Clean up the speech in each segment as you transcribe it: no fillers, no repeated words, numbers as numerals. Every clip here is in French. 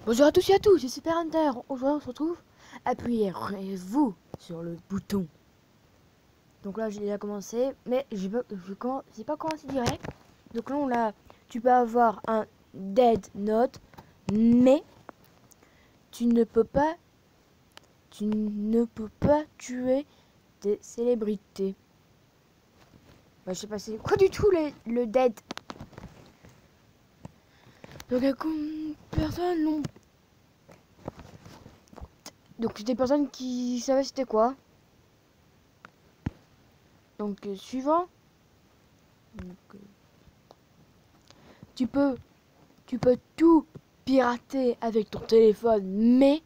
Bonjour à tous et à tous, c'est Super Hunter. Aujourd'hui on se retrouve. Appuyez-vous sur le bouton. Donc là j'ai déjà commencé, mais j'ai pas commencé direct. Donc là tu peux avoir un dead note, mais tu ne peux pas tuer des célébrités. Bah, je sais pas c'est quoi du tout le dead. Donc personne non. Donc c'est des personnes qui savaient c'était quoi. Donc suivant. Donc, tu peux tout pirater avec ton téléphone, mais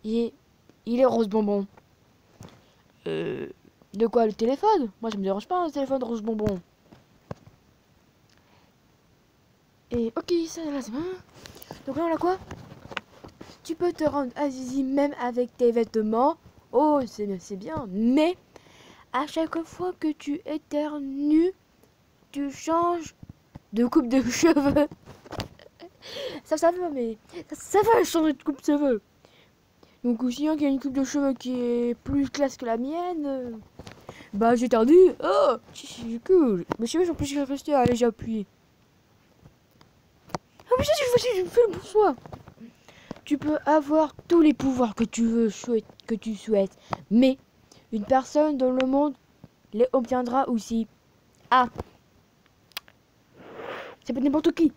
il est rose bonbon. De quoi le téléphone? Moi ça me dérange pas un téléphone rose bonbon. Et ok, ça là c'est bon. Donc là on a quoi? Tu peux te rendre à Zizi même avec tes vêtements. Oh c'est bien, mais à chaque fois que tu éternues, tu changes de coupe de cheveux. Ça va, mais ça va changer de coupe de cheveux. Donc aussi qui a une coupe de cheveux qui est plus classe que la mienne, bah j'éternue. Oh, c'est cool. Mes cheveux sont plus restés. Allez, j'ai appuyé. Ah mais je fais le bon choix. Tu peux avoir tous les pouvoirs que tu souhaites, mais une personne dans le monde les obtiendra aussi. Ah, ça peut être n'importe qui.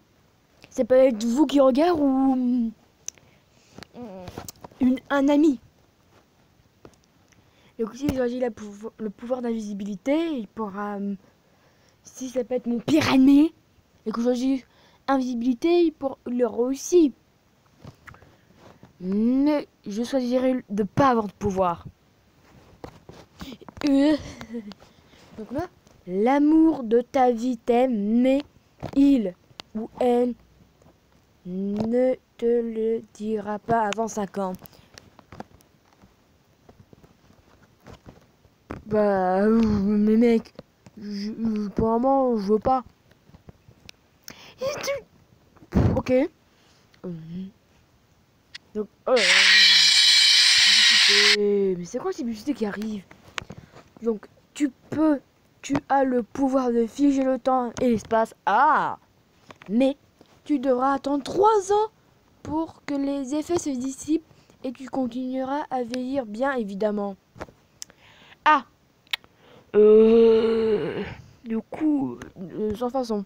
Ça peut être vous qui regarde ou un ami. Donc si j'ai le pouvoir d'invisibilité, il pourra... si ça peut être mon pire ennemi, et que je choisis invisibilité, il l'aura aussi. Mais je choisirais de pas avoir de pouvoir. Donc là, l'amour de ta vie t'aime, mais il ou elle ne te le dira pas avant 5 ans. Bah, mais mec, pour un moment, je veux pas. Ok. Donc, oh là là. Mais c'est quoi ces publicités qui arrivent? Donc, tu as le pouvoir de figer le temps et l'espace. Ah! Mais tu devras attendre 3 ans pour que les effets se dissipent et tu continueras à vieillir bien évidemment. Ah! Du coup, sans façon.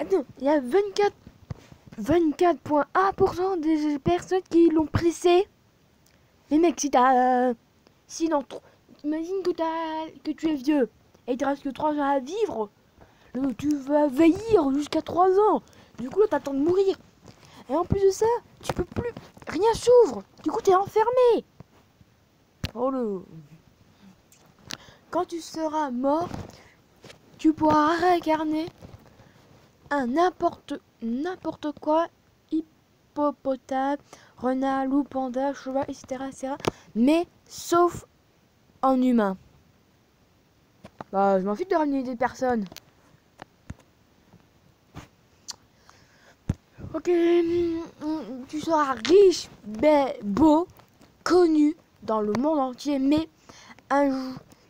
Attends, il y a 24,1% des personnes qui l'ont pressé. Mais mec, imagine que tu es vieux et il te reste que 3 ans à vivre. Tu vas vieillir jusqu'à 3 ans. Du coup, là, t'attends de mourir. Et en plus de ça, tu peux plus. Rien s'ouvre. Du coup, t'es enfermé. Oh le. Quand tu seras mort, tu pourras réincarner un n'importe quoi, hippopotame, renard, loup, panda, cheval, etc. Mais sauf en humain. Bah, je m'en fiche de ramener des personnes. Ok, tu seras riche, beau, connu dans le monde entier, mais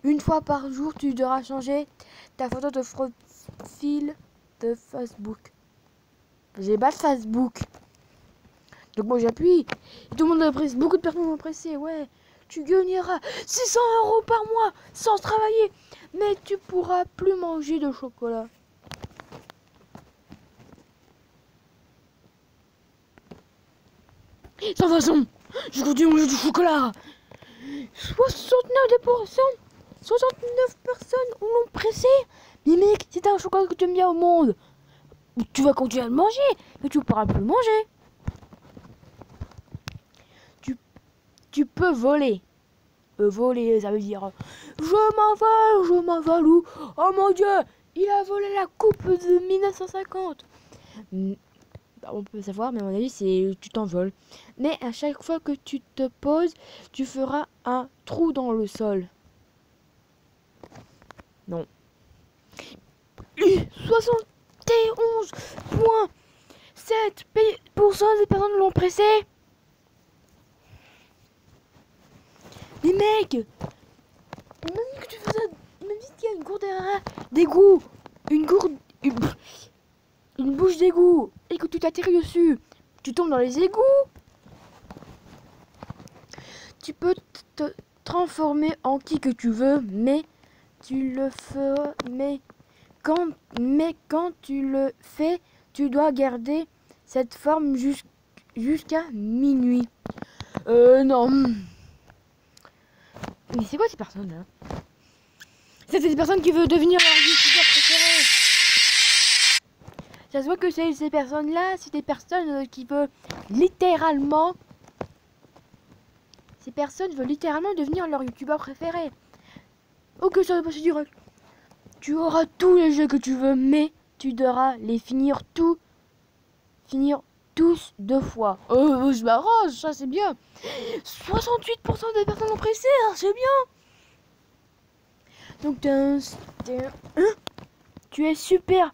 une fois par jour, tu devras changer ta photo de profil de Facebook. J'ai pas de Facebook. Donc moi j'appuie. Et tout le monde a pressé. Beaucoup de personnes ont pressé. Ouais, tu gagneras 600 € par mois sans travailler. Mais tu pourras plus manger de chocolat. Sans façon, je continue à manger du chocolat. 69 personnes l'ont pressé. Mais mec, c'est un chocolat que tu aimes bien au monde. Tu vas continuer à le manger, mais tu pourras plus le manger. Tu peux voler. Voler, ça veut dire je m'envole où? Oh mon dieu, il a volé la coupe de 1950. On peut savoir, mais à mon avis, c'est tu t'envoles. Mais à chaque fois que tu te poses, tu feras un trou dans le sol. Non. 64 71,7% des personnes l'ont pressé. Mais mec, imagine que tu fais ça. Imagine qu'il y a une gourde d'égout. Une bouche d'égout. Et que tu t'atterris dessus. Tu tombes dans les égouts. Tu peux te transformer en qui que tu veux, mais tu le feras. Mais quand tu le fais, tu dois garder cette forme jusqu'à minuit. Non. Mais c'est quoi ces personnes-là? C'est des personnes qui veulent devenir leur youtubeur préféré. Ça se voit que ces personnes-là, c'est des personnes qui veulent littéralement... Ces personnes veulent littéralement devenir leur youtubeur préféré. Ok, ça va passer direct. Tu auras tous les jeux que tu veux, mais tu devras les finir tous 2 fois. Je m'arrange, ça c'est bien. 68% des personnes ont pressé, hein, c'est bien. Donc tu es super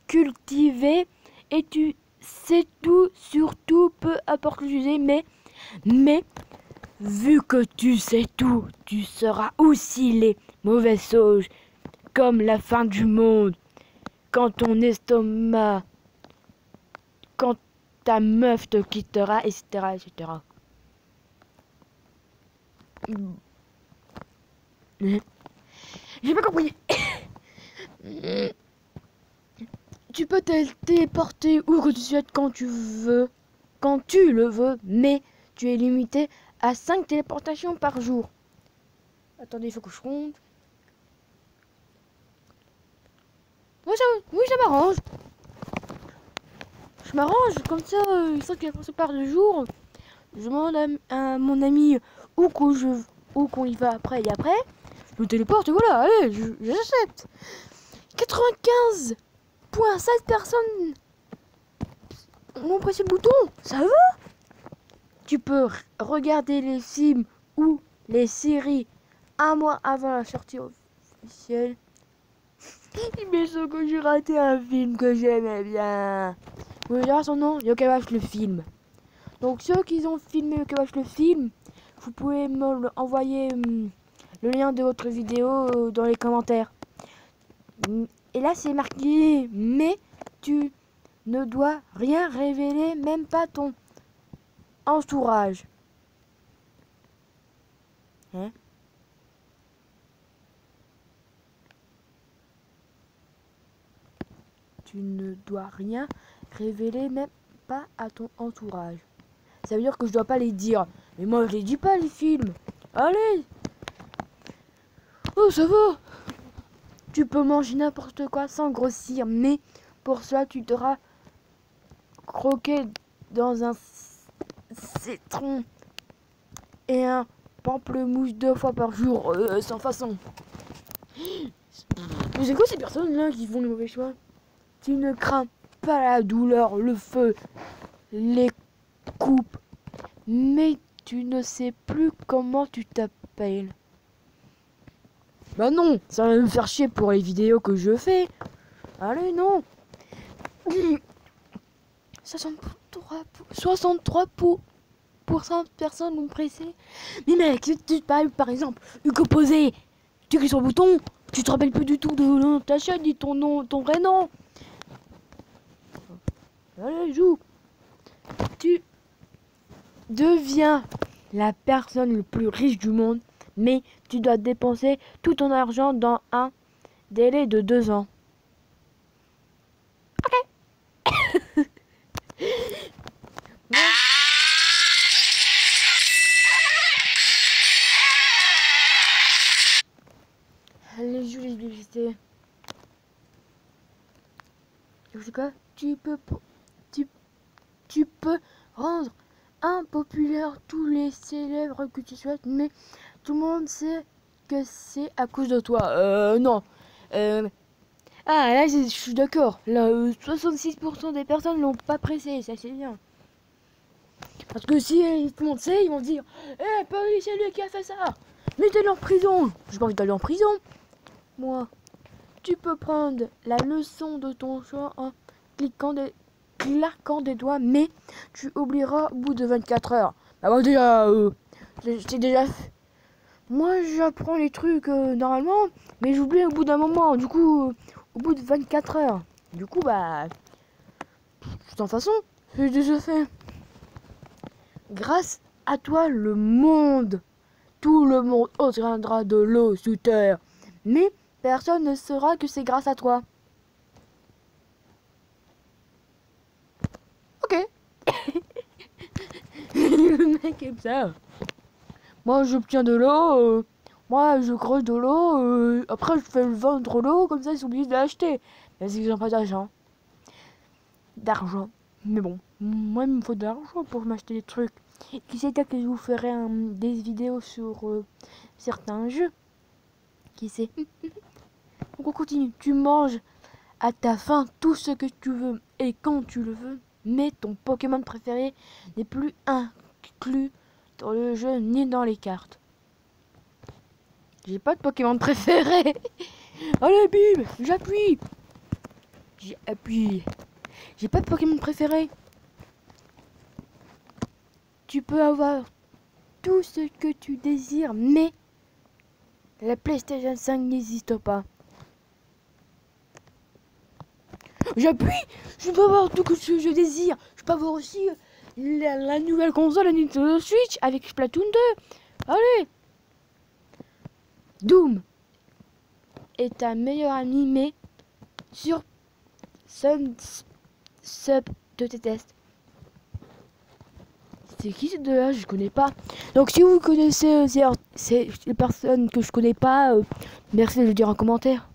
cultivé et tu sais tout sur tout, peu importe le sujet, mais vu que tu sais tout, tu seras aussi les mauvaises choses, comme la fin du monde, quand ton estomac, quand ta meuf te quittera, etc., etc. J'ai pas compris. Tu peux te téléporter où que tu souhaites quand tu le veux, mais tu es limité à 5 téléportations par jour. Attendez, il faut que je compte. Oui, ça m'arrange. Je m'arrange, comme ça, 5 téléportations par jour. Je demande à mon ami où qu'on y va après et après. Je me téléporte et voilà, allez, j'accepte. 95,7 personnes ont pressé le bouton, ça va? Tu peux regarder les films ou les séries un mois avant la sortie officielle. Mais sauf que j'ai raté un film que j'aimais bien. Vous voulez dire son nom? Yokawash le film. Donc ceux qui ont filmé Yokawash le film, vous pouvez me envoyer le lien de votre vidéo dans les commentaires. Et là c'est marqué, mais tu ne dois rien révéler, même pas ton entourage. Hein? Tu ne dois rien révéler, même pas à ton entourage. Ça veut dire que je dois pas les dire. Mais moi je les dis pas les films. Allez. Oh ça va. Tu peux manger n'importe quoi sans grossir, mais pour cela tu devras croquer dans un citron et un pamplemousse 2 fois par jour, sans façon. Mais c'est quoi ces personnes-là qui font les mauvais choix? Tu ne crains pas la douleur, le feu, les coupes, mais tu ne sais plus comment tu t'appelles. Bah non, ça va me faire chier pour les vidéos que je fais. Allez, non. 63% de personnes l'ont pressé. Mais mec, tu parles par exemple, Hugo Posé, tu cliques sur le bouton, tu te rappelles plus du tout de ta chaîne, dis ton nom, ton vrai nom. Allez, joue. Tu deviens la personne le plus riche du monde, mais tu dois dépenser tout ton argent dans un délai de 2 ans. Ok. Ouais. Les jeux de publicité. C'est quoi? Tu peux rendre impopulaire tous les célèbres que tu souhaites, mais tout le monde sait que c'est à cause de toi. Non. Ah, là, je suis d'accord. Là, 66% des personnes l'ont pas pressé, ça c'est bien. Parce que si tout le monde sait, ils vont se dire eh, Paris, c'est lui qui a fait ça. Mettez-le en prison. J'ai pas envie d'aller en prison. Moi. Tu peux prendre la leçon de ton choix en claquant des doigts, mais tu oublieras au bout de 24 heures. Bah moi déjà, c'est déjà fait. Moi j'apprends les trucs normalement, mais j'oublie au bout d'un moment. Du coup, au bout de 24 heures. Du coup, bah, de toute façon, c'est déjà fait. Grâce à toi, tout le monde obtiendra de l'eau sous terre. Mais personne ne saura que c'est grâce à toi. Ok. Le mec est ça. Moi, j'obtiens de l'eau. Moi, je creuse de l'eau. Après, je fais vendre l'eau. Comme ça, ils sont obligés de l'acheter. Parce qu'ils n'ont pas d'argent. Mais bon, moi, il me faut de l'argent pour m'acheter des trucs. Qui sait que je vous ferai des vidéos sur certains jeux. Qui sait. Donc, on continue. Tu manges à ta faim tout ce que tu veux et quand tu le veux. Mais ton Pokémon préféré n'est plus inclus dans le jeu ni dans les cartes. J'ai pas de Pokémon préféré. Allez, bim, j'appuie. J'appuie. J'ai pas de Pokémon préféré. Tu peux avoir tout ce que tu désires, mais la PlayStation 5 n'existe pas. J'appuie. Je peux avoir tout ce que je désire. Je peux avoir aussi la nouvelle console, la Nintendo Switch avec Splatoon 2. Allez. Doom est ta meilleure amie, mais sur Sub te déteste. C'est qui ces deux-là? Je connais pas. Donc si vous connaissez ces personnes que je connais pas, merci de le dire en commentaire.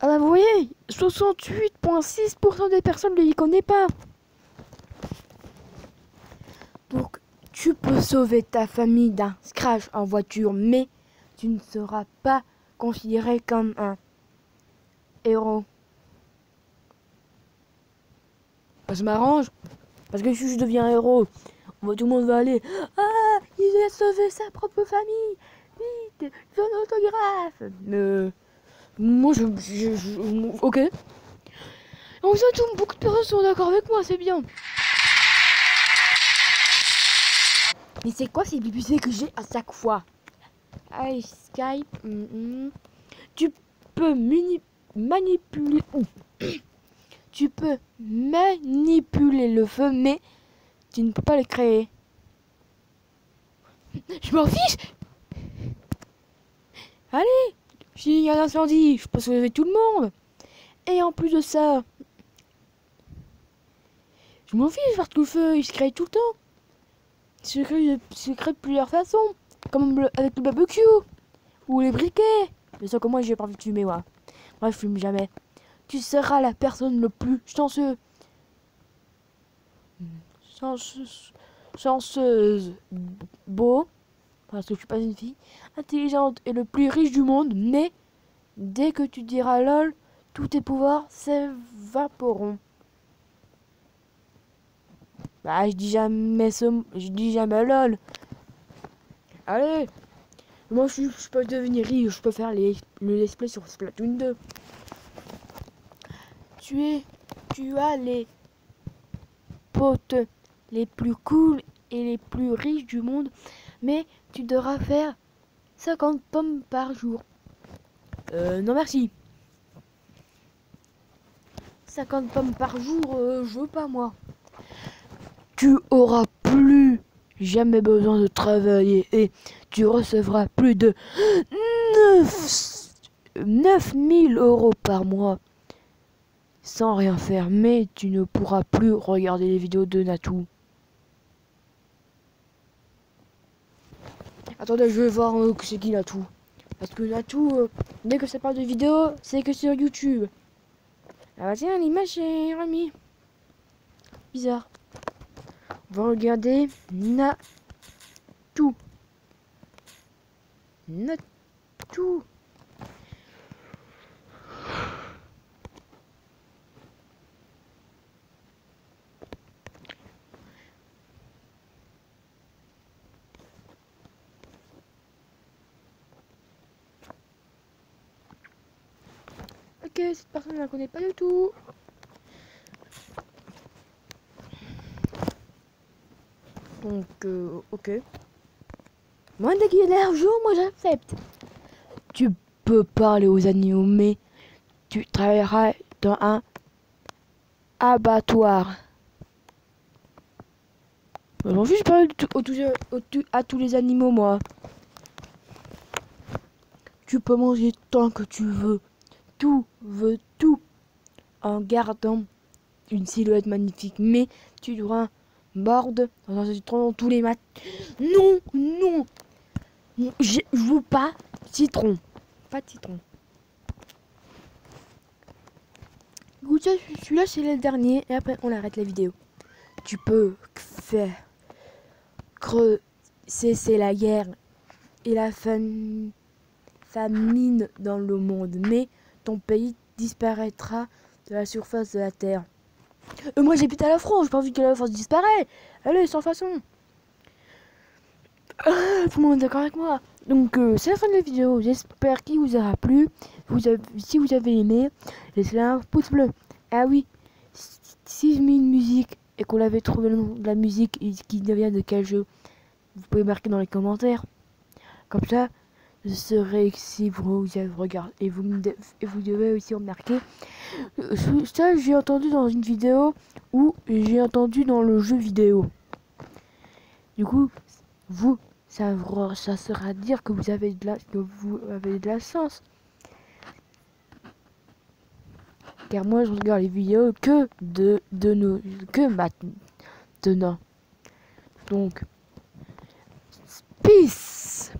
Ah bah vous voyez, 68,6% des personnes ne les connaissent pas. Donc tu peux sauver ta famille d'un crash en voiture, mais tu ne seras pas considéré comme un héros. Ça m'arrange, parce que si je deviens un héros, tout le monde va aller. Ah, il a sauvé sa propre famille. Vite, son autographe. Moi, ok. En fait, beaucoup de personnes sont d'accord avec moi, c'est bien. Mais c'est quoi ces publicités que j'ai à chaque fois? Hey, Skype. Tu peux manipuler. Tu peux manipuler le feu, mais tu ne peux pas le créer. Je m'en fiche. Allez, s'il y a un incendie, je peux sauver tout le monde. Et en plus de ça, je m'en fiche parce que le feu, il se crée tout le temps. Il se crée de plusieurs façons, comme avec le barbecue ou les briquets. Mais ça, comme moi, j'ai pas envie de fumer, moi. Moi, je fume jamais. Tu seras la personne le plus chanceuse, beau, parce que je suis pas une fille, intelligente et le plus riche du monde, mais dès que tu diras lol, tous tes pouvoirs s'évaporeront. Bah, je dis jamais lol. Allez, moi je peux devenir riche, je peux faire le let's play sur Splatoon 2. Tu as les potes les plus cool et les plus riches du monde, mais tu devras faire 50 pommes par jour. Non merci. 50 pommes par jour, je veux pas moi. Tu auras plus jamais besoin de travailler et tu recevras plus de 9 000 € par mois sans rien faire, mais tu ne pourras plus regarder les vidéos de Natou. Attendez, je vais voir c'est qui Natou. Parce que Natou, dès que ça parle de vidéos, c'est que sur YouTube. Ah bah tiens, l'image est remis. Bizarre. On va regarder Natou. Natou. ok, cette personne, je la connais pas du tout. Donc, ok. Moi, dès qu'il y a l'argent, moi j'accepte. Tu peux parler aux animaux, mais tu travailleras dans un abattoir. J'en fiche, je parle à tous les animaux, moi. Tu peux manger tant que tu veux. Tout, en gardant une silhouette magnifique. Mais tu devras mordre dans un citron tous les matins. Non, non. Je veux pas citron. Pas de citron. Écoute, celui-là, c'est le dernier. Et après, on arrête la vidéo. Tu peux faire cesser la guerre et la famine dans le monde. Mais ton pays disparaîtra de la surface de la Terre. Moi, j'habite à la France. J'ai pas envie que la France disparaisse. Allez, sans façon. Tout le monde est d'accord avec moi. Donc c'est la fin de la vidéo. J'espère qu'il vous aura plu. Si vous avez aimé, laissez un pouce bleu. Ah oui, si je mets une musique et qu'on avait trouvé le nom de la musique et qui vient de quel jeu, vous pouvez marquer dans les commentaires. Comme ça, je saurai si vous avez regardé et vous devez aussi en marquer. Ça, j'ai entendu dans une vidéo ou j'ai entendu dans le jeu vidéo. Du coup, vous, ça sera dire que vous avez de la chance. Car moi, je regarde les vidéos que maintenant. Donc, peace.